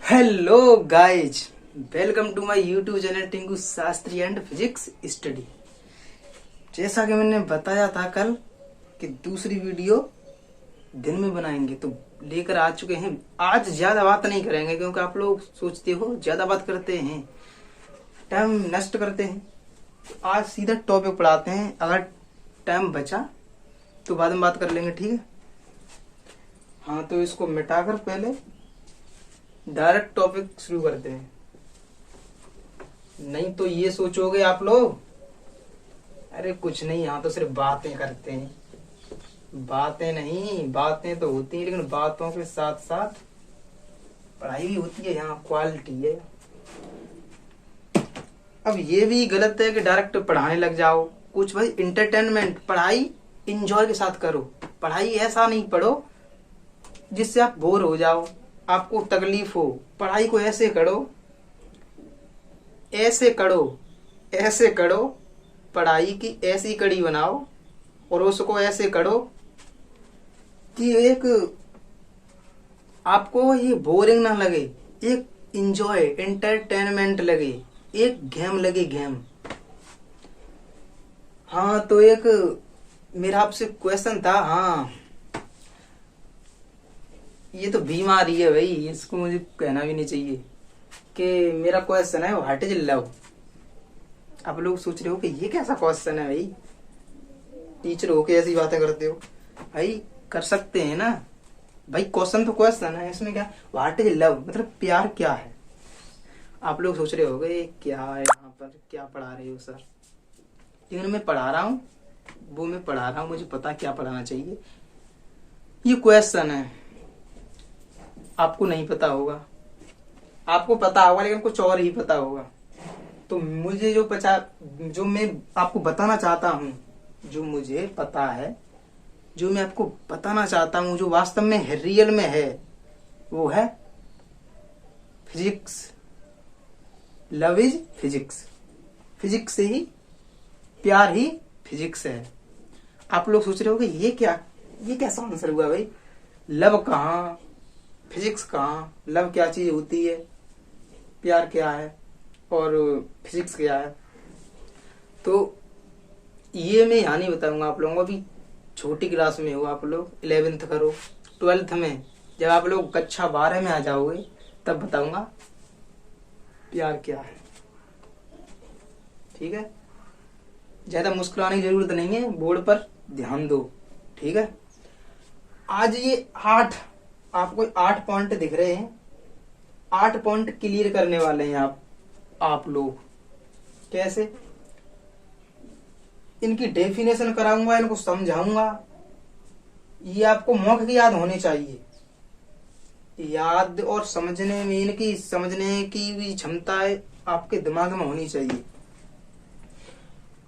Hello guys, welcome to my YouTube channel Tinku Shastri and physics study. जैसा कि मैंने बताया था कल कि दूसरी वीडियो दिन में बनाएंगे, तो लेकर आ चुके हैं। आज ज्यादा बात नहीं करेंगे क्योंकि आप लोग सोचते हो ज्यादा बात करते हैं, टाइम नष्ट करते हैं। तो आज सीधा टॉपिक पढ़ाते हैं। अगर टाइम बचा तो बाद में बात कर लेंगे, ठीक है। हाँ, तो इसको मिटाकर पहले डायरेक्ट टॉपिक शुरू करते हैं। नहीं तो ये सोचोगे आप लोग अरे कुछ नहीं, यहाँ तो सिर्फ बातें करते हैं। बातें नहीं, बातें तो होती हैं लेकिन बातों के साथ साथ पढ़ाई भी होती है, यहाँ क्वालिटी है। अब ये भी गलत है कि डायरेक्ट पढ़ाने लग जाओ। कुछ भाई इंटरटेनमेंट, पढ़ाई इंजॉय के साथ करो। पढ़ाई ऐसा नहीं पढ़ो जिससे आप बोर हो जाओ, आपको तकलीफ हो। पढ़ाई को ऐसे करो, ऐसे करो, ऐसे करो, पढ़ाई की ऐसी कड़ी बनाओ और उसको ऐसे करो कि एक आपको ये बोरिंग ना लगे, एक इंजॉय एंटरटेनमेंट लगे, एक गेम लगे, गेम। हाँ, तो एक मेरा आपसे क्वेश्चन था। हाँ, ये तो बीमारी है भाई, इसको मुझे कहना भी नहीं चाहिए कि मेरा क्वेश्चन है व्हाट इज लव। आप लोग सोच रहे हो कि ये कैसा क्वेश्चन है भाई, टीचर हो के ऐसी बातें करते हो। भाई कर सकते हैं ना भाई, क्वेश्चन तो क्वेश्चन है, इसमें क्या व्हाट इज लव मतलब प्यार क्या है। आप लोग सोच रहे होगे क्या यहाँ पर क्या पढ़ा रहे हो सर, लेकिन मैं पढ़ा रहा हूँ, वो मैं पढ़ा रहा हूँ, मुझे पता क्या पढ़ाना चाहिए। ये क्वेश्चन है, आपको नहीं पता होगा, आपको पता होगा लेकिन कुछ और ही पता होगा। तो मुझे जो मैं आपको बताना चाहता हूँ, जो मुझे पता है, जो मैं आपको बताना चाहता हूँ, जो वास्तव में है, रियल में है, वो है physics. Love is physics. Physics से ही प्यार ही फिजिक्स है। आप लोग सोच रहे हो कि ये कैसा आंसर हुआ भाई, लव कहाँ, फिजिक्स कहाँ, लव क्या चीज होती है, प्यार क्या है और फिजिक्स क्या है। तो ये मैं यहाँ नहीं बताऊंगा आप लोगों को। अभी छोटी क्लास में हो आप लोग, 11th करो, 12th में जब आप लोग कक्षा 12 में आ जाओगे तब बताऊंगा प्यार क्या है, ठीक है। ज्यादा मुस्कुराने की जरूरत नहीं है, बोर्ड पर ध्यान दो, ठीक है। आज ये आपको 8 पॉइंट दिख रहे हैं, 8 पॉइंट क्लियर करने वाले हैं आप लोग। कैसे, इनकी डेफिनेशन कराऊंगा, इनको समझाऊंगा। ये आपको मौखिक याद होनी चाहिए, याद और समझने में, इनकी समझने की भी क्षमता है आपके दिमाग में होनी चाहिए।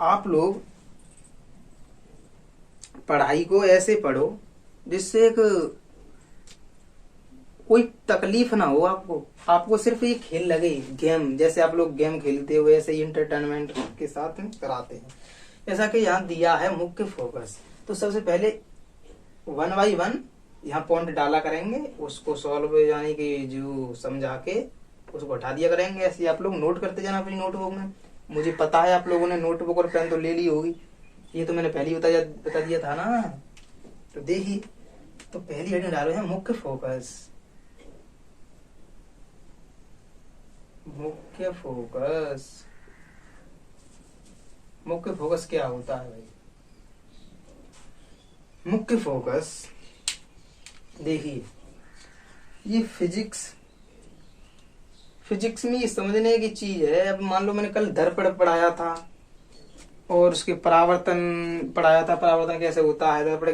आप लोग पढ़ाई को ऐसे पढ़ो जिससे एक कोई तकलीफ ना हो आपको सिर्फ ये खेल लगे, गेम। जैसे आप लोग गेम खेलते हो वैसे ही इंटरटेनमेंट के साथ में कराते हैं। जैसा कि यहाँ दिया है मुख्य फोकस, तो सबसे पहले 1 by 1 यहाँ पॉइंट डाला करेंगे, उसको सॉल्व यानी कि जो समझा के उसको हटा दिया करेंगे। ऐसे आप लोग नोट करते जाना अपनी नोटबुक में। मुझे पता है आप लोगों ने नोटबुक और पेन तो ले ली होगी, ये तो मैंने पहले ही बता दिया था ना। तो देखिए, तो पहली हेडिंग डालो है मुख्य फोकस। मुख्य फोकस, मुख्य फोकस क्या होता है भाई। मुख्य फोकस देखिए, ये फिजिक्स में ये समझने की चीज है। अब मान लो मैंने कल दर्पण पढ़ाया था और उसके परावर्तन पढ़ाया था, परावर्तन कैसे होता है, दर्पण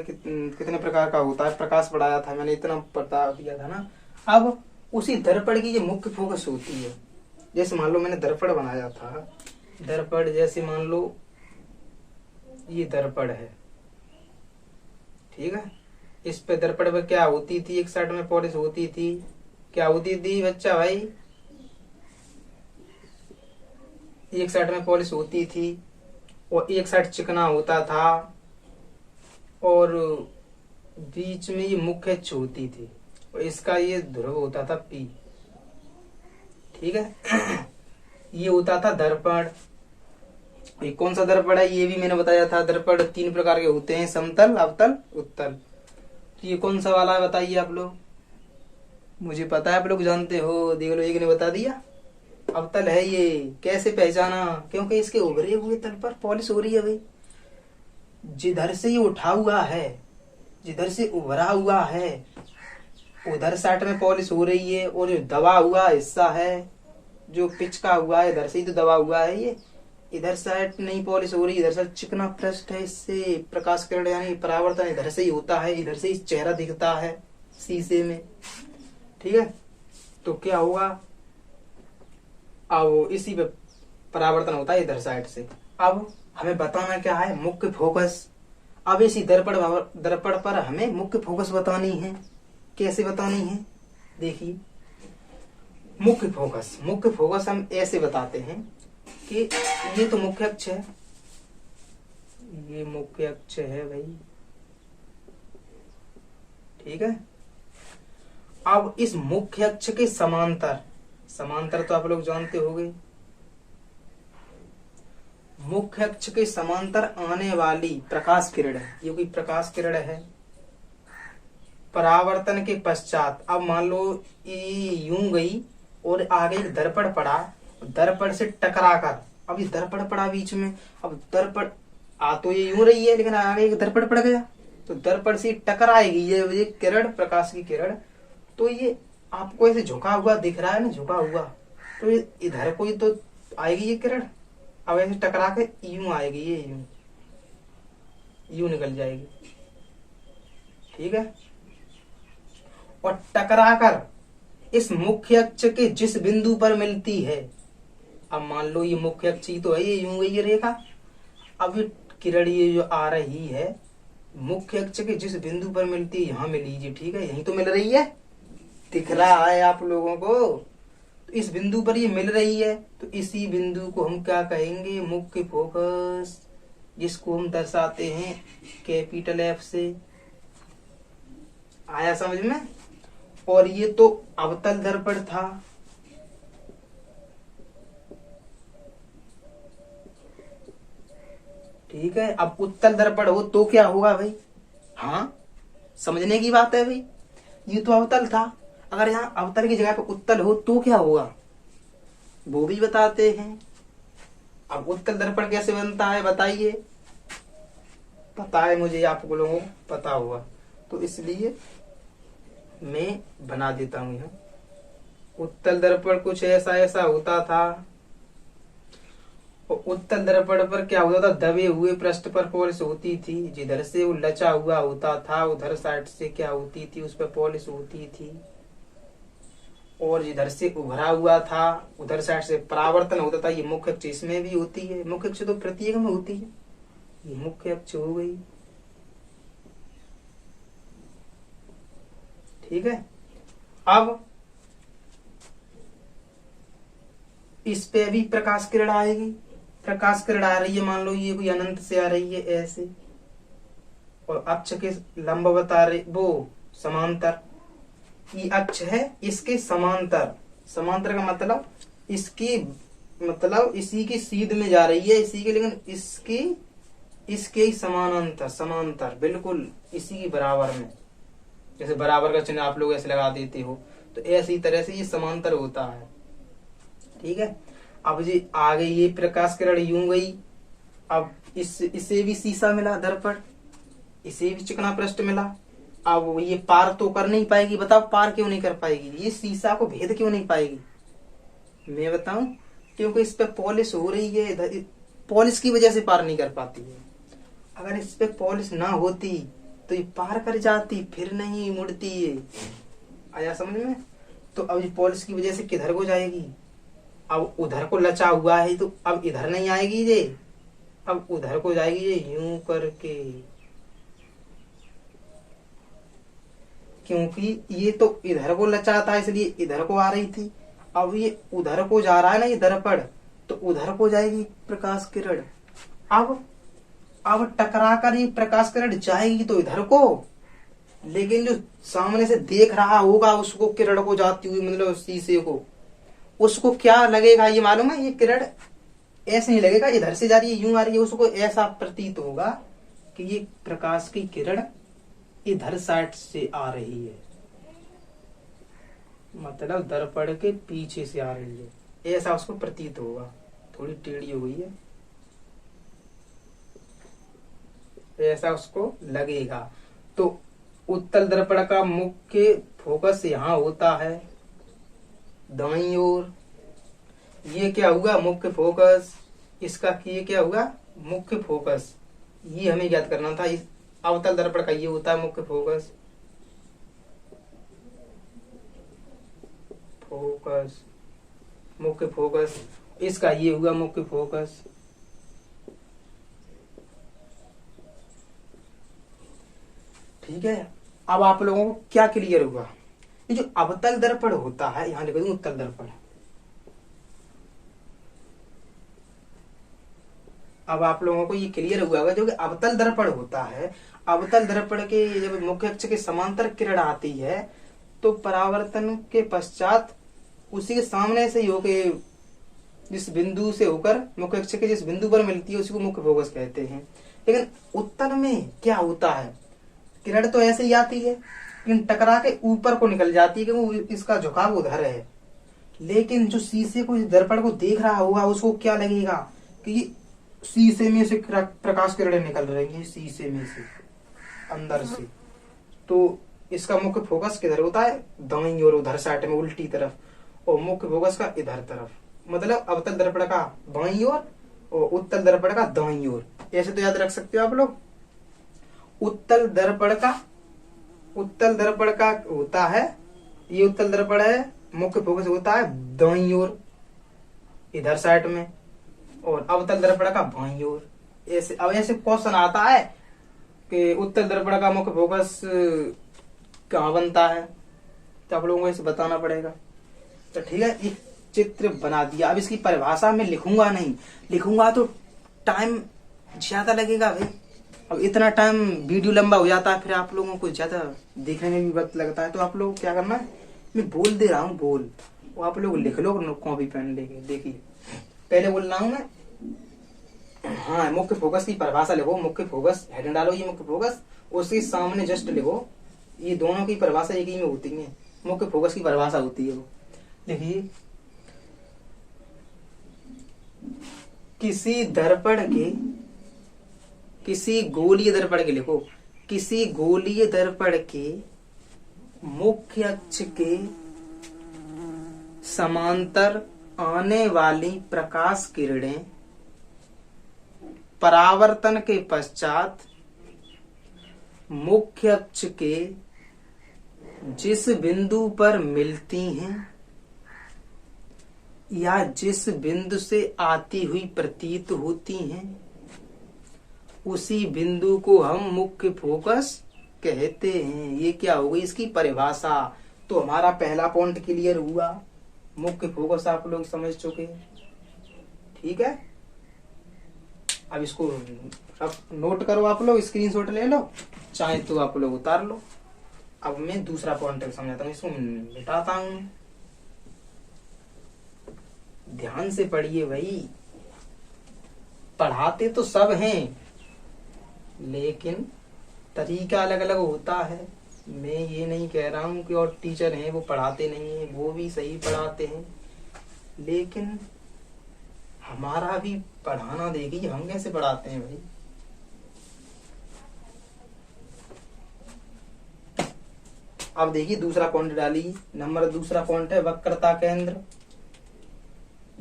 कितने प्रकार का होता है, प्रकाश पढ़ाया था, मैंने इतना बता दिया था ना। अब उसी दर्पण की ये मुख्य फोकस होती है। जैसे मान लो मैंने दर्पण बनाया था, दर्पण जैसे मान लो ये दर्पण है, ठीक है। इस पे दर्पण पे क्या होती थी, एक साइड में पॉलिश होती थी, क्या होती थी बच्चा भाई, एक साइड में पॉलिश होती थी और एक साइड चिकना होता था और बीच में ये मुख्य अक्ष होती थी और इसका ये ध्रुव होता था पी। ठीक है। ये होता था दर्पण। ये कौन सा दर्पण है ये भी मैंने बताया था। दर्पण 3 प्रकार के होते हैं, समतल, अवतल, उत्तल। तो ये कौन सा वाला है बताइए आप लोग। मुझे पता है आप लोग जानते हो, देख लो एक ने बता दिया। अवतल है ये। कैसे पहचाना? क्योंकि इसके उभरे हुए तल पर पॉलिश हो रही है भाई। जिधर से ये उठा हुआ है, जिधर से उभरा हुआ है, उधर साइड में पॉलिश हो रही है। और जो दबा हुआ हिस्सा है, जो पिचका हुआ है, इधर से ही तो दबा हुआ है ये, इधर साइड नहीं पॉलिश हो रही। इधर से चिकना पृष्ठ है, इससे प्रकाश किरण यानी परावर्तन इधर से ही होता है। इधर से ही चेहरा दिखता है शीशे में। ठीक है, तो क्या होगा, अब इसी पे परावर्तन होता है इधर साइड से। अब हमें बताना क्या है, मुख्य फोकस। अब इसी दर्पण पर हमें मुख्य फोकस बतानी है। कैसे बतानी है? देखिए, मुख्य फोकस हम ऐसे बताते हैं कि ये तो मुख्य अक्ष है, ये मुख्य अक्ष है भाई। ठीक है, अब इस मुख्य अक्ष के समांतर, समांतर तो आप लोग जानते होंगे, मुख्य अक्ष के समांतर आने वाली प्रकाश किरण, ये कोई प्रकाश किरण है। परावर्तन के पश्चात अब मान लो ये यूं गई और आगे एक दर्पण पड़ा, दर्पण से टकराकर, अब ये दर्पण पड़ा बीच में। अब दर्पण तो ये यूं रही है, लेकिन आगे एक दर्पण पड़ गया, तो दर्पण से टकराएगी ये किरण, प्रकाश की किरण। तो ये आपको ऐसे झुका हुआ दिख रहा है ना, झुका हुआ, तो ये इधर को ही तो आएगी ये किरण। अब ऐसे टकरा के यूं आएगी, ये यूं निकल जाएगी। ठीक है, और टकराकर इस मुख्य अक्ष के जिस बिंदु पर मिलती है, अब मान लो ये मुख्य अक्ष ही तो है, ये यूं गई रेखा। अब ये किरण ये जो आ रही है मुख्य अक्ष के जिस बिंदु पर मिलती है, यहां मिलीजिए। ठीक है, यही तो मिल रही है, दिख रहा है आप लोगों को। तो इस बिंदु पर ये मिल रही है, तो इसी बिंदु को हम क्या कहेंगे, मुख्य फोकस, जिसको हम दर्शाते हैं कैपिटल एफ से। आया समझ में? और ये तो अवतल दर्पण था। ठीक है, अब उत्तल दर्पण हो तो क्या होगा भाई? हाँ, समझने की बात है भाई। ये तो अवतल था, अगर यहाँ अवतल की जगह पे उत्तल हो तो क्या होगा, वो भी बताते हैं। अब उत्तल दर्पण कैसे बनता है बताइए। पता है मुझे, आप लोगों को पता होगा, तो इसलिए मैं बना देता हूं यहाँ। उत्तल दर्पण कुछ ऐसा ऐसा होता था। और उत्तल दर्पण पर क्या होता था, दबे हुए पृष्ठ पर पॉलिश होती थी। जिधर से वो लचा हुआ होता था, उधर साइड से क्या होती थी, उस पर पॉलिश होती थी। और जिधर से उभरा हुआ था, उधर साइड से परावर्तन होता था। ये मुख्य अक्ष इसमें भी होती है, मुख्य अक्ष तो प्रत्येक में होती है। ये मुख्य अक्ष हो गई। ठीक है, अब इस पे भी प्रकाश किरण आएगी। प्रकाश किरण आ रही है, मान लो ये कोई अनंत से आ रही है ऐसे, और अक्ष के लंब बता रहे, वो समांतर। ये अक्ष है, इसके समांतर, समांतर का मतलब इसकी, मतलब इसी की सीध में जा रही है, इसी के, लेकिन इसके ही समानांतर, समांतर बिल्कुल इसी के बराबर में। जैसे बराबर का चिन्ह आप लोग ऐसे लगा देते हो, तो ऐसी तरह से ये समांतर होता है। ठीक है, अब जी आगे ये प्रकाश किरण यूं गई। अब इसे भी शीशा मिला दर्पण, इसे भी चिकना पृष्ठ मिला। अब ये पार तो कर नहीं पाएगी, बताओ पार क्यों नहीं कर पाएगी, ये शीशा को भेद क्यों नहीं पाएगी? मैं बताऊं, क्योंकि इस पे पॉलिश हो रही है, पॉलिश की वजह से पार नहीं कर पाती है। अगर इस पे पॉलिश ना होती तो ये पार कर जाती, फिर नहीं मुड़ती ये। आया समझ में? तो अब ये पॉलिश की वजह से किधर को जाएगी, अब उधर को लचा हुआ है, तो अब इधर नहीं आएगी ये, अब उधर को जाएगी ये यूं करके, क्योंकि ये तो इधर को लचा था इसलिए इधर को आ रही थी। अब ये उधर को जा रहा है ना ये दर्पण, तो उधर को जाएगी प्रकाश किरण। अब टकरा कर ये प्रकाश किरण जाएगी तो इधर को, लेकिन जो सामने से देख रहा होगा उसको किरण को जाती हुई, मतलब शीशे को, उसको क्या लगेगा ये मालूम है? ये किरण ऐसे नहीं लगेगा इधर से जा रही है यूं आ रही है, उसको ऐसा प्रतीत होगा कि ये प्रकाश की किरण इधर साइड से आ रही है, मतलब दर्पण के पीछे से आ रही है, ऐसा उसको प्रतीत होगा। थोड़ी टेढ़ी हो गई है, ऐसा उसको लगेगा। तो उत्तल दर्पण का मुख्य फोकस यहाँ होता है दाईं ओर। ये क्या हुआ? मुख्य फोकस। इसका ये क्या हुआ? मुख्य फोकस। ये हमें याद करना था। इस अवतल दर्पण का ये होता है मुख्य फोकस। फोकस, मुख्य फोकस। इसका ये हुआ मुख्य फोकस। ठीक है, अब आप लोगों को क्या क्लियर हुआ? ये जो अवतल दर्पण होता है, यहां लिख दूं उत्तल दर्पण। अब आप लोगों को ये क्लियर हुआ होगा जो कि अवतल दर्पण होता है, अवतल दर्पण के जब मुख्य अक्ष के समांतर किरण आती है तो परावर्तन के पश्चात उसी के सामने से होके जिस बिंदु से होकर मुख्य अक्ष के जिस बिंदु पर मिलती है उसी को मुख्य फोकस कहते हैं। लेकिन उत्तल में क्या होता है? किरण तो ऐसे ही आती है लेकिन टकरा के ऊपर को निकल जाती है क्योंकि इसका झुकाव उधर है। लेकिन जो शीशे को दर्पण को देख रहा होगा उसको क्या लगेगा कि शीशे में से प्रकाश किरणें निकल रही है, शीशे में से अंदर से। तो इसका मुख्य फोकस किधर होता है? दाईं ओर, उधर साइड में उल्टी तरफ, और मुख्य फोकस का इधर तरफ। मतलब अवतल दर्पण का बाईं ओर और उत्तल दर्पण का दाईं ओर। ऐसे तो याद रख सकते हो आप लोग। उत्तल दर्पण का होता है, ये उत्तल दर्पण है, मुख्य फोकस होता है दाईं ओर इधर साइड में, और अवतल दर्पण का बाईं ओर। ऐसे अब ऐसे क्वेश्चन आता है कि उत्तल दर्पण का मुख्य फोकस कहाँ बनता है, तो आप लोगों को इसे बताना पड़ेगा। तो ठीक है, एक चित्र बना दिया। अब इसकी परिभाषा में लिखूंगा नहीं, लिखूंगा तो टाइम ज्यादा लगेगा भाई। अब इतना टाइम वीडियो लंबा हो जाता है, फिर आप लोगों को ज्यादा देखने में भी वक्त लगता है। तो आप लोग क्या करना है, मैं बोल दे रहा हूँ, बोल वो आप लोग लिख लो कॉपी पेन लेके। देखिए पहले बोल रहा हूँ मैं, हाँ, मुख्य फोकस की परिभाषा लिखो। मुख्य फोकस हेडिंग डालो, ये मुख्य फोकस, उसके सामने जस्ट लिखो, ये दोनों की परिभाषा एक ही में होती है। मुख्य फोकस की परिभाषा होती है वो। देखिए, किसी दर्पण के, किसी गोलीय दर्पण के, लिखो किसी गोलीय दर्पण के मुख्य अक्ष के समांतर आने वाली प्रकाश किरणें परावर्तन के पश्चात मुख्य अक्ष के जिस बिंदु पर मिलती हैं या जिस बिंदु से आती हुई प्रतीत होती हैं उसी बिंदु को हम मुख्य फोकस कहते हैं। ये क्या होगी इसकी परिभाषा। तो हमारा पहला पॉइंट क्लियर हुआ, मुख्य फोकस आप लोग समझ चुके। ठीक है, अब इसको अब नोट करो, आप लोग स्क्रीनशॉट ले लो, चाहे तो आप लोग उतार लो। अब मैं दूसरा पॉइंट समझाता हूँ, इसको मिटाता हूँ। ध्यान से पढ़िए भाई, पढ़ाते तो सब हैं लेकिन तरीका अलग अलग होता है। मैं ये नहीं कह रहा हूँ कि और टीचर हैं वो पढ़ाते नहीं हैं, वो भी सही पढ़ाते हैं, लेकिन हमारा भी पढ़ाना देखिए हम कैसे पढ़ाते हैं भाई। अब देखिए दूसरा पॉइंट डालिए, नंबर दूसरा पॉइंट है वक्रता केंद्र।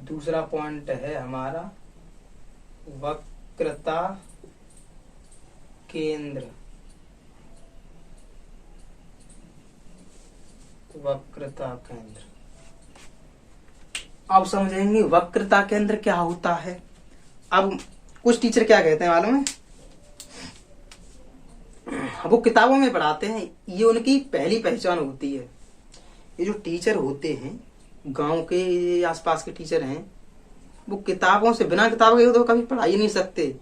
दूसरा पॉइंट है हमारा वक्रता केंद्र। वक्रता केंद्र अब समझेंगे वक्रता केंद्र क्या होता है। अब कुछ टीचर क्या कहते हैं मालूम है, वो किताबों में पढ़ाते हैं, ये उनकी पहली पहचान होती है। ये जो टीचर होते हैं गांव के आसपास के टीचर हैं, वो किताबों से, बिना किताब के तो कभी पढ़ा ही नहीं सकते।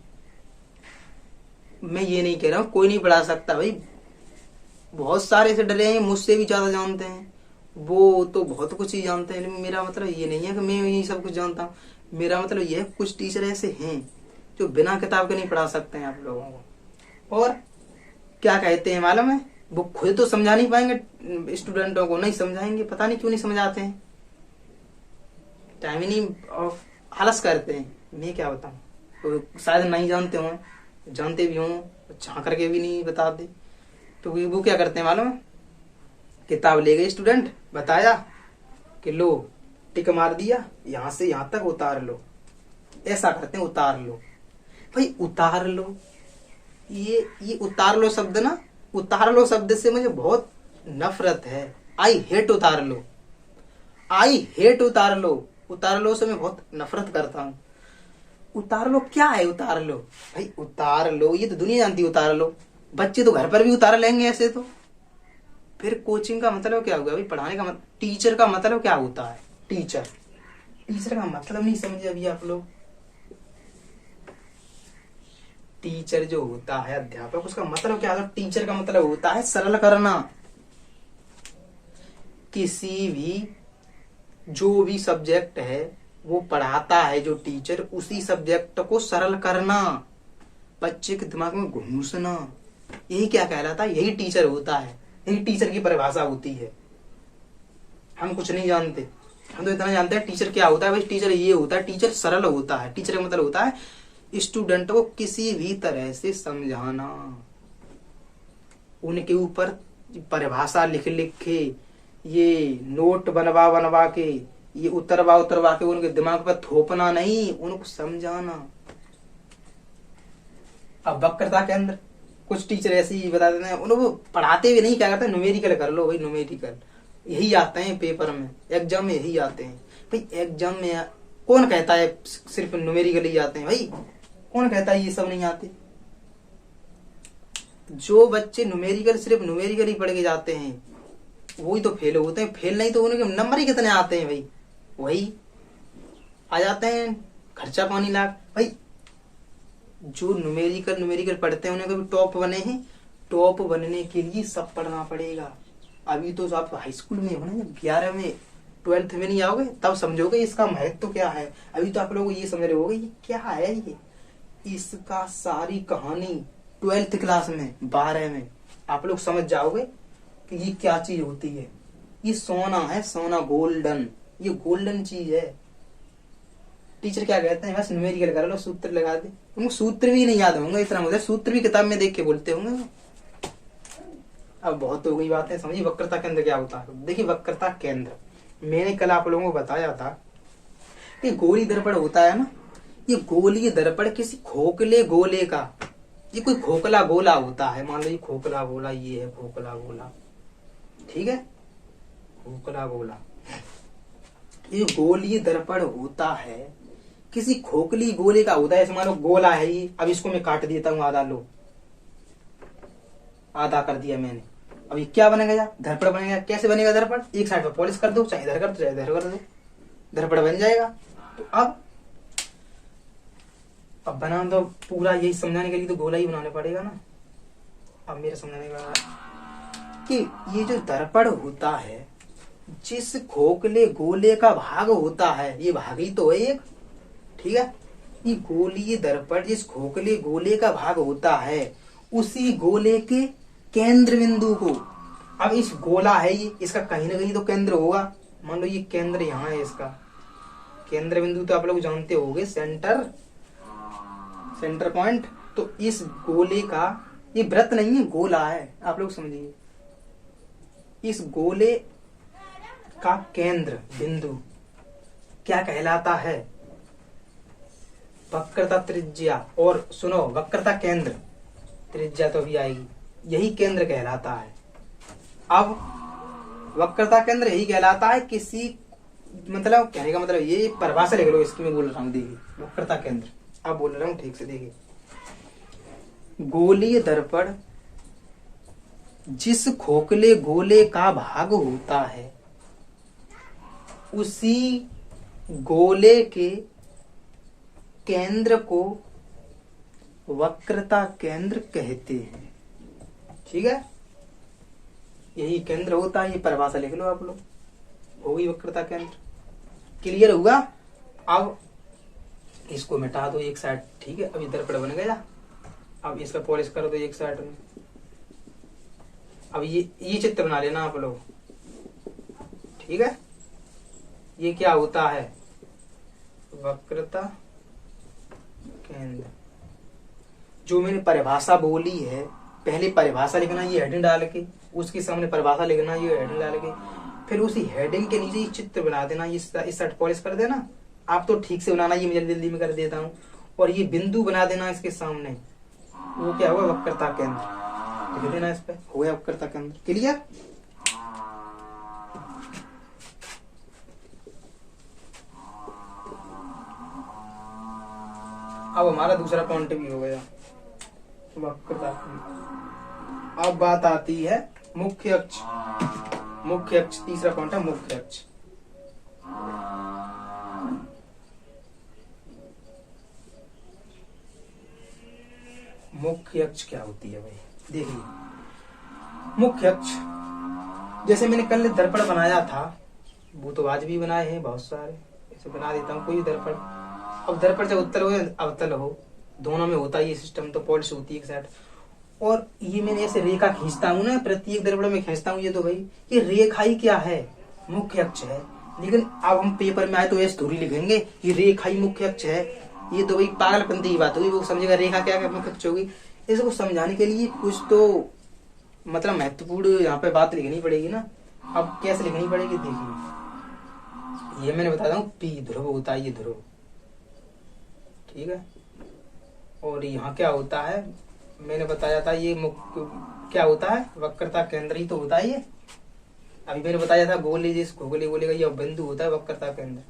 मैं ये नहीं कह रहा हूँ कोई नहीं पढ़ा सकता भाई, बहुत सारे से डरे हैं, मुझसे भी ज्यादा जानते हैं, वो तो बहुत कुछ ही जानते हैं, मेरा मतलब ये नहीं है कि मैं यही सब कुछ जानता हूँ। मेरा मतलब ये है कुछ टीचर ऐसे हैं जो बिना किताब के नहीं पढ़ा सकते हैं आप लोगों को। और क्या कहते हैं मालूम है, वो खुद तो समझा नहीं पाएंगे स्टूडेंटों को, नहीं समझाएंगे, पता नहीं क्यों नहीं समझाते हैं, टाइम ही नहीं, और आलस करते हैं। मैं क्या बताऊं, तो शायद नहीं जानते हों, जानते भी हों झाँक करके भी नहीं बताते। तो वो क्या करते हैं मालूम है, किताब ले गए स्टूडेंट, बताया कि लो टिक मार दिया, यहाँ से यहाँ तक उतार लो, ऐसा करते हैं, उतार लो। भाई उतार लो, ये उतार लो शब्द ना, उतार लो शब्द से मुझे बहुत नफरत है। आई हेट उतार लो, आई हेट उतार लो, उतार लो से मैं बहुत नफरत करता हूँ। उतार लो क्या है, उतार लो भाई, उतार लो ये तो दुनिया जानती है, उतार लो। बच्चे तो घर पर भी उतार लेंगे ऐसे तो। फिर कोचिंग का मतलब क्या हुआ भाई, पढ़ाने का मतलब, टीचर का मतलब क्या होता है, टीचर, टीचर का मतलब नहीं समझे अभी आप लोग। टीचर जो होता है अध्यापक, उसका मतलब क्या होता है, टीचर का मतलब होता है सरल करना। किसी भी जो भी सब्जेक्ट है वो पढ़ाता है जो टीचर, उसी सब्जेक्ट को सरल करना, बच्चे के दिमाग में घुसना, यही क्या कहलाता है, यही टीचर होता है, यही टीचर की परिभाषा होती है। हम कुछ नहीं जानते, हम तो इतना जानते हैं टीचर क्या होता है, भाई टीचर ये होता है, टीचर सरल होता है। टीचर का मतलब होता है स्टूडेंट को किसी भी तरह से समझाना, उनके ऊपर परिभाषा लिख लिख के, ये नोट बनवा बनवा के, ये उतरवा उतरवा के उनके दिमाग पर थोपना नहीं, उनको समझाना। अब वक्रता के अंदर कुछ टीचर ऐसे ही बता देते हैं, उनको पढ़ाते हुए नहीं, क्या करते हैं, न्यूमेरिकल कर लो भाई, न्यूमेरिकल यही आते हैं पेपर में, एग्जाम में यही आते हैं। भाई एग्जाम में कौन कहता है सिर्फ न्यूमेरिकल ही आते हैं, भाई कौन कहता है ये सब नहीं आते। जो बच्चे न्यूमेरिकल सिर्फ न्यूमेरिकल ही पढ़ के जाते हैं वही तो फेल होते हैं, फेल नहीं तो उनके नंबर ही कितने आते हैं भाई, वही आ जाते हैं, खर्चा पानी लाख। भाई जो न्यूमेरिकल न्यूमेरिकल पढ़ते हैं उन्हें कभी टॉप बने हैं, टॉप बनने के लिए सब पढ़ना पड़ेगा। अभी तो आप हाई स्कूल में हो ना, जब 11 में 12th में नहीं आओगे तब समझोगे इसका महत्व तो क्या है। अभी तो आप लोग ये समझ रहे होगे ये क्या है, ये इसका सारी कहानी 12th क्लास में 12 में आप लोग समझ जाओगे कि ये क्या चीज होती है। ये सोना है, सोना, गोल्डन, ये गोल्डन चीज है। टीचर क्या कहते हैं, बस न्यूमेरिकल कर लो, सूत्र लगा दे। उनको सूत्र भी नहीं याद होंगे, इतना मुझे सूत्र भी किताब में देख के बोलते होंगे। अब बहुत हो गई बातें, समझिए वक्रता केंद्र क्या होता है। देखिए वक्रता केंद्र, मैंने कल आप लोगों को बताया था कि गोली दर्पण होता है ना, ये गोलीय दर्पण किसी खोखले गोले का, ये कोई खोखला गोला होता है, मान लो ये खोखला गोला, ये है खोखला गोला, ठीक है, खोखला गोला। ये गोलीय दर्पण होता है किसी खोखली गोले का होता है। ऐसे मान लो गोला है ये, अब इसको मैं काट देता हूँ आधा, लो आधा कर दिया मैंने, अब ये क्या बनेगा, दर्पण बनेगा। कैसे बनेगा दर्पण, एक साइड पर पॉलिश कर दो, चाहे इधर कर दो चाहे इधर कर दो, दर्पण बन जाएगा। तो अब बना दो पूरा, यही समझाने के लिए तो गोला ही बनाना पड़ेगा ना। अब मेरे समझाने का कि ये जो दर्पण होता है, जिस खोखले गोले का भाग होता है, ये भाग ही तो है एक, ठीक है, ये गोलीय दर्पण जिस खोखले गोले का भाग होता है, उसी गोले के केंद्र बिंदु को, अब इस गोला है ये, इसका कहीं ना कहीं तो केंद्र होगा, मान लो ये केंद्र यहाँ है, इसका केंद्र बिंदु तो आप लोग जानते होंगे, सेंटर, सेंटर पॉइंट। तो इस गोले का, ये वृत्त नहीं है, गोला है, आप लोग समझिए, इस गोले का केंद्र बिंदु क्या कहलाता है, वक्रता त्रिज्या। और सुनो, वक्रता केंद्र, त्रिज्या तो भी आएगी, यही केंद्र कहलाता है। अब वक्रता केंद्र यही कहलाता है किसी, मतलब कहने का मतलब ये परिभाषा लिख लो इसकी, मैं बोल रहा हूँ, देखिए वक्रता केंद्र, अब बोल रहा हूँ ठीक से, देखिए गोलीय दर्पण जिस खोखले गोले का भाग होता है, उसी गोले के केंद्र को वक्रता केंद्र कहते हैं, ठीक है, यही केंद्र होता है। ये परिभाषा लिख लो आप लोग, होगी वक्रता केंद्र। क्लियर हुआ। अब इसको मिटा दो एक साइड, ठीक है। अब दर्पण बन गया। अब इसका पॉलिश कर दो एक साइड में। अब ये चित्र बना लेना आप लोग, ठीक है। ये क्या होता है, वक्रता केंद्र। जो मैंने परिभाषा बोली है, पहले परिभाषा लिखना ये हेडिंग डाल के, उसके सामने परिभाषा लिखना ये हेडिंग डाल के, फिर उसी हेडिंग के नीचे ये चित्र बना देना, इस साइड पॉलिश कर देना। आप तो ठीक से बनाना, ये मैं जल्दी जल्दी में कर देता हूँ। और ये बिंदु बना देना इसके सामने, वो क्या हुआ, वक्रता केंद्र लिख देना इस पे, हो गया वक्रता केंद्र। क्लियर। अब हमारा दूसरा पॉइंट भी हो गया वक्रता केंद्र। अब बात आती है मुख्य अक्ष। मुख्य अक्ष तीसरा पॉइंट है, मुख्य अक्ष। मुख्य अक्ष क्या होती है भाई, देखिए। मुख्य अक्ष जैसे मैंने कल दर्पण बनाया था, वो तो आज भी बनाए हैं बहुत सारे, ऐसे बना देता हूँ कोई भी दर्पण। अब दर्पण चाहे उत्तल हो या अवतल हो, दोनों में होता है ये सिस्टम, तो पॉलिश होती है एक साइड। और ये मैंने ऐसे रेखा खींचता हूँ ना, प्रत्येक दर्पण में खींचता हूँ, ये तो भाई ये रेखा ही क्या है, मुख्य अक्ष है। लेकिन अब हम पेपर में आए तो ऐसे थोड़ी लिखेंगे ये रेखा ही मुख्य अक्ष है, ये तो भाई पागलपंती की बात होगी। वो समझेगा रेखा क्या क्या मुख्य अक्ष होगी। इसको समझाने के लिए कुछ तो मतलब महत्वपूर्ण यहाँ पे बात लिखनी पड़ेगी ना। अब कैसे लिखनी पड़ेगी, देखिए। ये मैंने बताया हूँ पी ध्रुव होता है, ये ध्रुव, ठीक है। और यहाँ क्या होता है, मैंने बताया था ये मुख्य क्या होता है, वक्रता केंद्र ही तो होता है ये। अभी मैंने बताया था गोले, जिसको गोले बोलेगा, ये बिंदु होता है वक्रता केंद्र,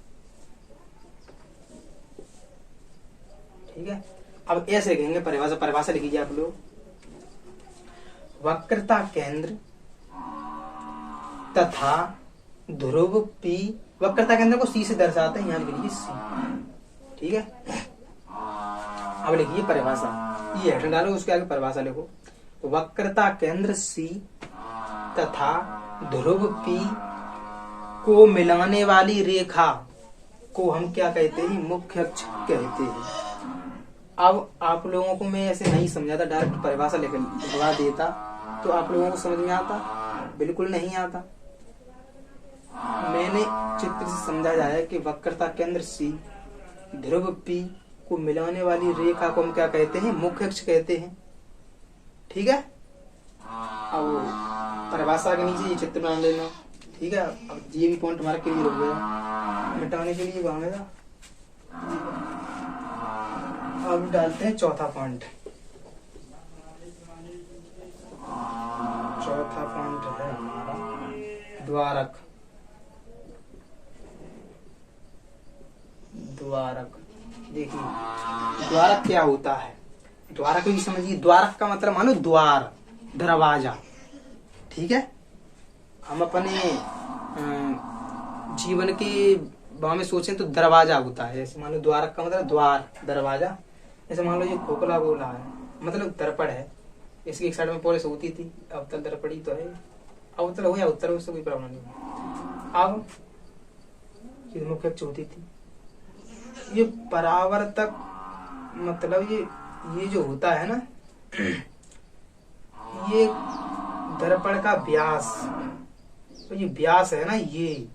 ठीक है। अब ऐसे लिखेंगे परिभाषा, परिभाषा लिखिए आप लोग। वक्रता केंद्र तथा ध्रुव पी, वक्रता केंद्र को सी से दर्शाते हैं, यहाँ लिख लीजिए सी, ठीक है। अब लिखिए परिभाषा, ये हेडिंग डालो, उसके आगे परिभाषा लिखो। वक्रता केंद्र सी तथा ध्रुव पी को मिलाने वाली रेखा को हम क्या कहते हैं, मुख्य अक्ष कहते हैं। अब आप लोगों को मैं ऐसे नहीं समझाता, डायरेक्ट परिभाषा लिखवा देता तो आप लोगों को समझ में आता, बिल्कुल नहीं आता। मैंने चित्र से समझा जाए कि वक्रता केंद्र सी ध्रुव पी को मिलाने वाली रेखा को हम क्या कहते हैं, मुख्य अक्ष कहते हैं, ठीक है। अब परिभाषा के नीचे ये चित्र बना लेना, ठीक है। अब ये भी पॉइंट हमारा क्लियर हो गया। मिटाने के लिए भागेगा। अब डालते हैं चौथा पॉइंट। चौथा पॉइंट है हमारा द्वारक। द्वारक, देखिए द्वारक क्या होता है, द्वारक भी समझिए। द्वारक का मतलब मानो द्वार, दरवाजा, ठीक है। हम अपने जीवन के वहां में सोचें तो दरवाजा होता है। जैसे मान लो द्वारक का मतलब द्वार, दरवाजा। जैसे मान लो ये खोखला बोला है, मतलब दर्पण है, इसकी एक साइड में पॉलिश होती थी, अवतल दर्पण ही तो है। अवतल हो या उत्तर हो, उससे कोई प्रॉब्लम नहीं। अब ये मुख्य अक्ष होती थी। ये परावर्तक मतलब ये जो होता है ना, ये दर्पण का व्यास, तो ये व्यास है ना, ये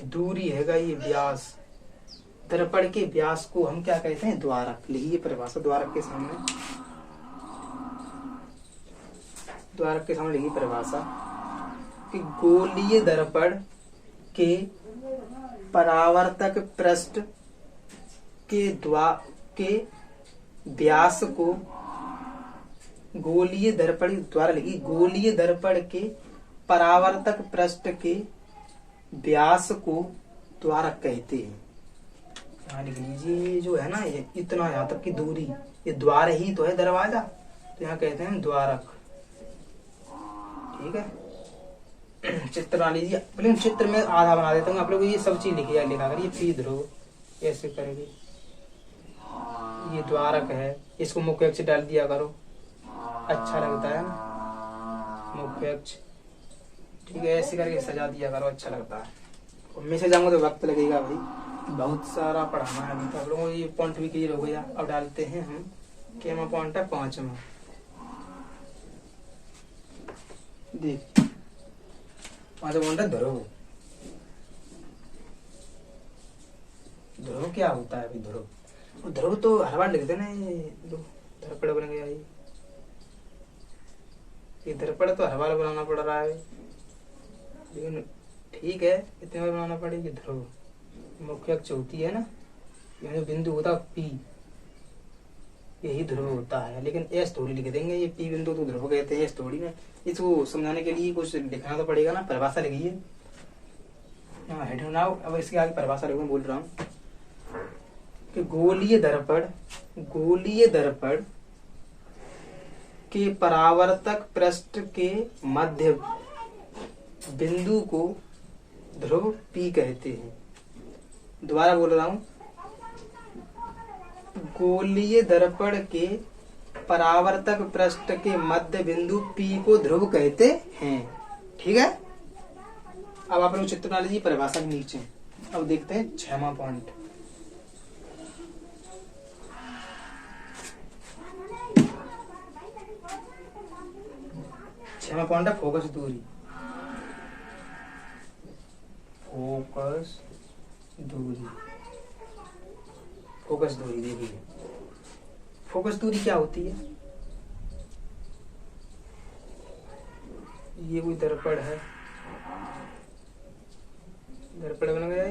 दूरी हैगा, ये व्यास, दर्पण के व्यास को हम क्या कहते हैं, द्वारक। लिखिए परिभाषा द्वारक के सामने, द्वारक के सामने लिखिए परिभाषा कि गोलीय दर्पण के परावर्तक पृष्ठ के व्यास को गोलीय दर्पण द्वारा लिखिए, गोलीय दर्पण के परावर्तक पृष्ठ के व्यास को द्वारक कहते हैं। यहाँ लिख लीजिए, जो है ना ये इतना यहाँ तक की दूरी, ये द्वार ही तो है, दरवाजा, तो यहाँ कहते हैं द्वारक, ठीक है। चित्र बना लीजिए, लेकिन चित्र में आधा बना देता हूँ, आप लोग ये सब चीज लिखा करिए। पी ध्रुव ऐसे करेंगे, ये द्वारक है, इसको मुख्य अक्ष डाल दिया करो, अच्छा लगता है ना मुख्य अक्ष। ठीक है, ऐसे करके सजा दिया करो, अच्छा लगता है। और मैं से जाऊंगा तो वक्त लगेगा भाई, बहुत सारा पढ़ाना है अभी तो। आप लोगों को ये पॉइंट भी क्लियर हो गया। अब डालते हैं हम केमा पॉइंट है 5वां। देख 5वां पॉइंट है ध्रुव। ध्रुव क्या होता है अभी? ध्रुव, ध्रुव तो हर बार लिखते ना, ये दो दर्पण बन गया। ये दर्पण तो हर बार बनाना पड़ रहा है, लेकिन ठीक है, इतने बार बनाना पड़ेगी। ध्रुव मुख्य अक्ष होती है ना, यहाँ जो बिंदु होता है पी, यही ध्रुव होता है। लेकिन एस थोड़ी लिख देंगे, ये पी बिंदु तो ध्रुव कहते हैं, एस थोड़ी ना। इसको समझाने के लिए कुछ लिखना तो पड़ेगा ना, परिभाषा लिखिए। हेडिंग नाउ, अब इसके आगे परिभाषा लिखूं, बोल रहा हूँ कि गोलीय दर्पण के परावर्तक पृष्ठ के मध्य बिंदु को ध्रुव पी कहते हैं। दोबारा बोल रहा हूं, गोलीय दर्पण के परावर्तक पृष्ठ के मध्य बिंदु पी को ध्रुव कहते हैं। ठीक है, अब आप लोग चित्र बना लीजिए परिभाषा के नीचे। अब देखते हैं 6वां पॉइंट। छठवां पॉइंट है फोकस दूरी। फोकस दूरी, फोकस दूरी देखिए, फोकस दूरी क्या होती है? ये कोई दर्पण है, दर्पण बन गया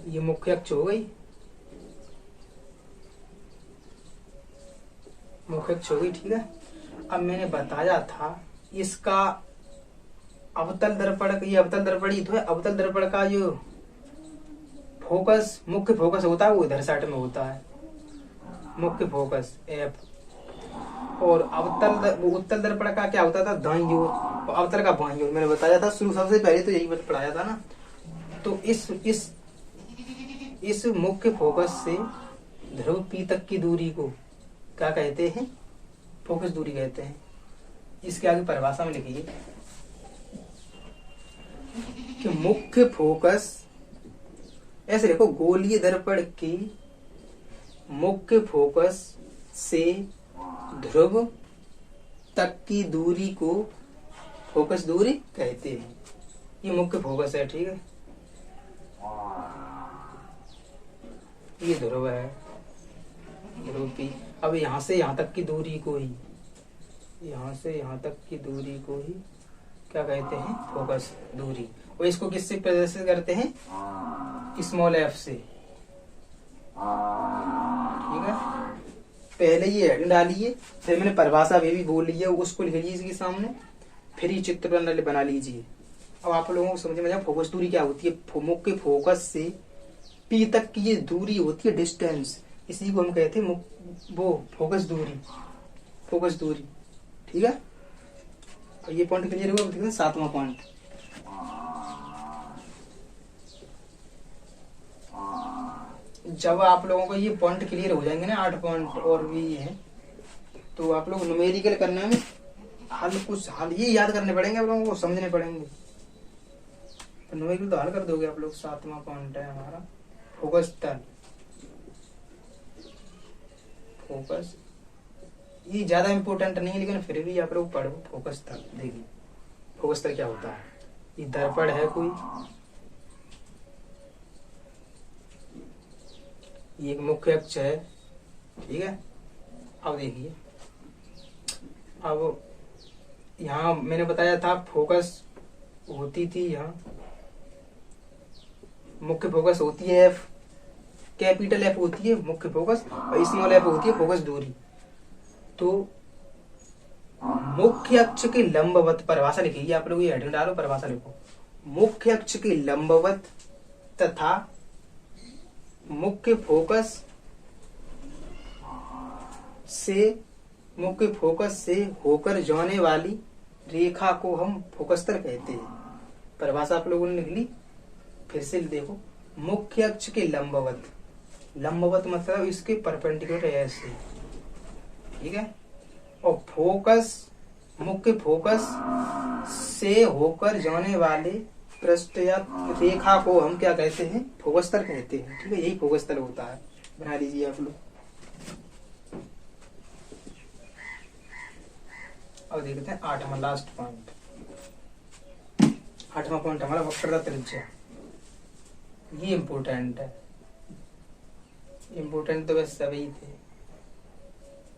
ये मुख्य अक्ष हो गई, मुख्य अक्ष हो गई। ठीक है, अब मैंने बताया था इसका अवतल दर्पण, ये अवतल दर्पण ही तो है। अवतल दर्पण का जो फोकस, मुख्य फोकस होता है वो इधर साइड में होता है, मुख्य फोकस एफ। और अवतल, उत्तल दर्पण का क्या होता था? दाईं ओर, और अवतल का बाईं ओर। मैंने बताया था शुरू, सबसे पहले तो यही पढ़ाया था ना। तो इस मुख्य फोकस से ध्रुव पी तक की दूरी को क्या कहते हैं? फोकस दूरी कहते हैं। इसके आगे परिभाषा में लिखिए कि मुख्य फोकस, ऐसे देखो, गोलीय दर्पण की मुख्य फोकस से ध्रुव तक की दूरी को फोकस दूरी कहते हैं। ये मुख्य फोकस है, ठीक है, ये ध्रुव है, ध्रुव पी। अब यहाँ से यहाँ तक की दूरी को ही, यहाँ से यहाँ तक की दूरी को ही क्या कहते हैं? फोकस दूरी। और इसको किससे प्रदर्शित करते हैं? स्मॉल एफ से। ठीक है, पहले ये हेडिंग डालिए, फिर मैंने परिभाषा भी बोल ली है, उसको लिख लीजिए इसके सामने, फिर ये चित्र बना लीजिए। अब आप लोगों को समझ में आया फोकस दूरी क्या होती है। मुख्य फोकस से पी तक की ये दूरी होती है, डिस्टेंस, इसी को हम कहते हैं वो फोकस दूरी, फोकस दूरी। ठीक है, और ये पॉइंट क्लियर हुआ। देखते हैं 7वां पॉइंट। जब आप लोगों को ये पॉइंट क्लियर हो जाएंगे ना, 8 पॉइंट और भी है, तो आप लोग न्यूमेरिकल करने में कुछ हल ये याद करने पड़ेंगे, आप लोगों को समझने पड़ेंगे। तो न्यूमेरिकल तो हल कर दोगे आप लोग। 7वां पॉइंट है हमारा फोकस तल। फोकस ये ज्यादा इंपॉर्टेंट नहीं है, लेकिन फिर भी आप लोग पढ़ो। फोकस तल देखिए, फोकस तल क्या होता है? ये दर्पण है कोई, ये एक मुख्य अक्ष है, ठीक है। अब देखिए, अब यहाँ मैंने बताया था फोकस होती थी, यहाँ मुख्य फोकस होती है एफ, कैपिटल एफ होती है मुख्य फोकस, और स्मॉल एफ होती है फोकस दूरी। तो मुख्य अक्ष के लंबवत, परिभाषा लिखिए आप लोग, ये हेडिंग डालो, परिभाषा लिखो। मुख्य अक्ष के लंबवत तथा मुख्य फोकस से होकर जाने वाली रेखा को हम फोकस तल कहते हैं। परिभाषा आप लोगों ने लिख ली, फिर से देखो। मुख्य अक्ष के लंबवत, लंबवत मतलब इसके परपेंडिकुलर है ऐसे, ठीक है। और फोकस मुख्य फोकस से होकर जाने वाले पृष्ठ या रेखा को हम क्या कहते हैं? फोकस तल कहते हैं। ठीक है, यही फोकस तल होता है। बना लीजिए आप लोग। अब देखते हैं 8वां लास्ट पॉइंट। 8वां पॉइंट हमारा वक्रता त्रिज्या। ये इम्पोर्टेंट है। इम्पोर्टेंट तो बस सभी थे।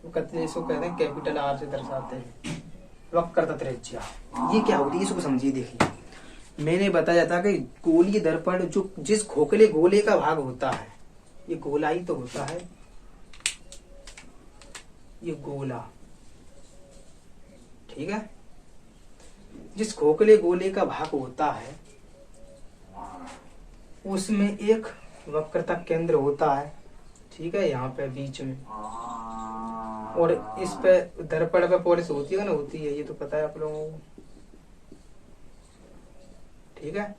वो इसको कहते हैं कैपिटल आर से दर्शाते हैं वक्रता त्रिज्या। ये क्या होती है इसको समझिए। देखिए, मैंने बताया था कि गोलीय दर्पण जो जिस खोखले गोले का भाग होता है, ये गोला ही तो होता है, ये गोला। ठीक है, जिस खोखले गोले का भाग होता है उसमें एक वक्रता केंद्र होता है। ठीक है, यहाँ पे बीच में, और इस पे दर्पण पे पोलिस होती है ना, होती है, ये तो पता है आप लोगों को। ठीक है,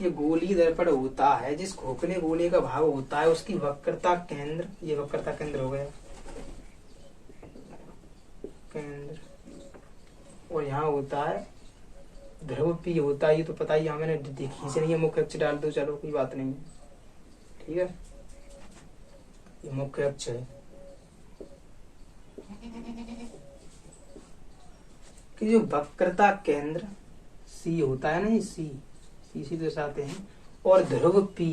ये गोलीय दर्पण होता है, जिस खोखले गोले का भाग होता है उसकी वक्रता केंद्र, ये वक्रता केंद्र हो गया केंद्र, और यहाँ होता है ध्रुव पी होता है, ये तो पता ही, यहाँ मैंने देखी से नहीं है। मुख्य अक्ष डाल दो, चलो कोई बात नहीं। ठीक है, ये मुख्य अक्ष है कि जो वक्रता केंद्र सी होता है ना, ये सी दर्शाते हैं, और ध्रुव पी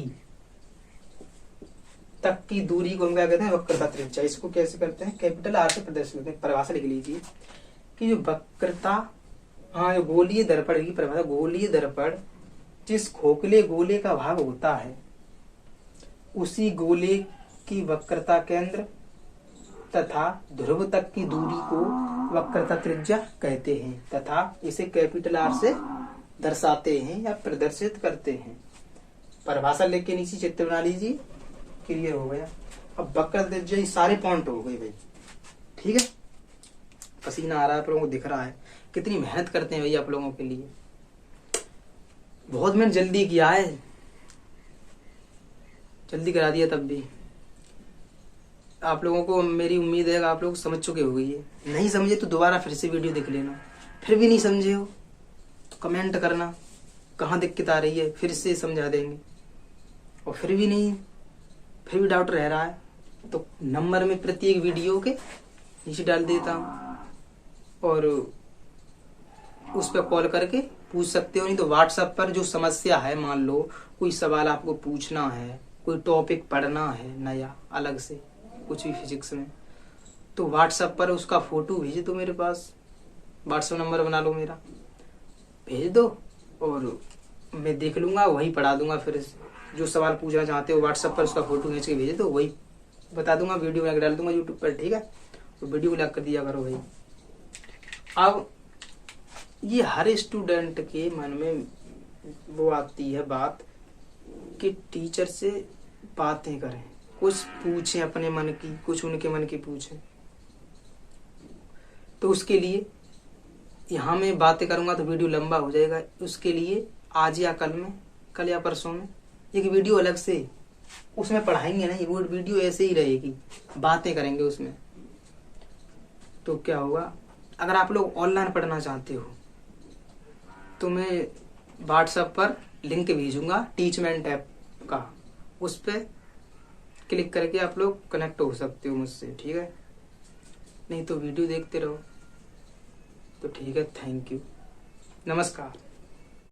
तक की दूरी को हम क्या कहते हैं? वक्रता त्रिज्या। इसको कैसे करते हैं? कैपिटल आर से प्रदर्शित करते हैं। परिभाषा लिख लीजिए कि जो वक्रता, हाँ, जो गोलीय दर्पण की परिभाषा, गोलीय दर्पण जिस खोखले गोले का भाग होता है उसी गोले की वक्रता केंद्र तथा ध्रुव तक की दूरी को वक्रता त्रिज्या कहते हैं, तथा इसे कैपिटल आर से दर्शाते हैं या प्रदर्शित करते हैं। परिभाषा लिख के नीचे चित्र बना लीजिए। क्लियर हो गया। अब वक्रता त्रिज्या, ये सारे पॉइंट हो गए भाई। ठीक है, पसीना आ रहा है, आप लोगों को दिख रहा है कितनी मेहनत करते हैं भाई आप लोगों के लिए। बहुत मैंने जल्दी किया है, जल्दी करा दिया। तब भी आप लोगों को मेरी उम्मीद है कि आप लोग समझ चुके हो गई है। नहीं समझे तो दोबारा फिर से वीडियो देख लेना। फिर भी नहीं समझे हो तो कमेंट करना कहाँ दिक्कत आ रही है, फिर से समझा देंगे। और फिर भी डाउट रह रहा है तो नंबर में प्रत्येक वीडियो के नीचे डाल देता हूँ, और उस पर कॉल करके पूछ सकते हो। नहीं तो व्हाट्सएप पर जो समस्या है, मान लो कोई सवाल आपको पूछना है, कोई टॉपिक पढ़ना है नया अलग से, कुछ भी फिजिक्स में, तो व्हाट्सएप पर उसका फोटो भेज दो मेरे पास। व्हाट्सएप नंबर बना लो मेरा, भेज दो और मैं देख लूंगा, वही पढ़ा दूंगा। फिर जो सवाल पूछना चाहते हो व्हाट्सएप पर उसका फोटो खींच के भेज दो, वही बता दूंगा, वीडियो बना के डाल दूंगा यूट्यूब पर। ठीक है, तो वीडियो को लाइक कर दिया करो भाई। अब ये हर स्टूडेंट के मन में वो आती है बात कि टीचर से बातें करें, कुछ पूछें अपने मन की, कुछ उनके मन की पूछें। तो उसके लिए यहाँ मैं बातें करूंगा तो वीडियो लंबा हो जाएगा। उसके लिए आज या कल या परसों में एक वीडियो अलग से उसमें पढ़ाएंगे नहीं, वो वीडियो ऐसे ही रहेगी, बातें करेंगे उसमें। तो क्या होगा, अगर आप लोग ऑनलाइन पढ़ना चाहते हो तो मैं व्हाट्सएप पर लिंक भेजूंगा टीचमेंट ऐप का, उस पर क्लिक करके आप लोग कनेक्ट हो सकते हो मुझसे। ठीक है, नहीं तो वीडियो देखते रहो। तो ठीक है, थैंक यू, नमस्कार।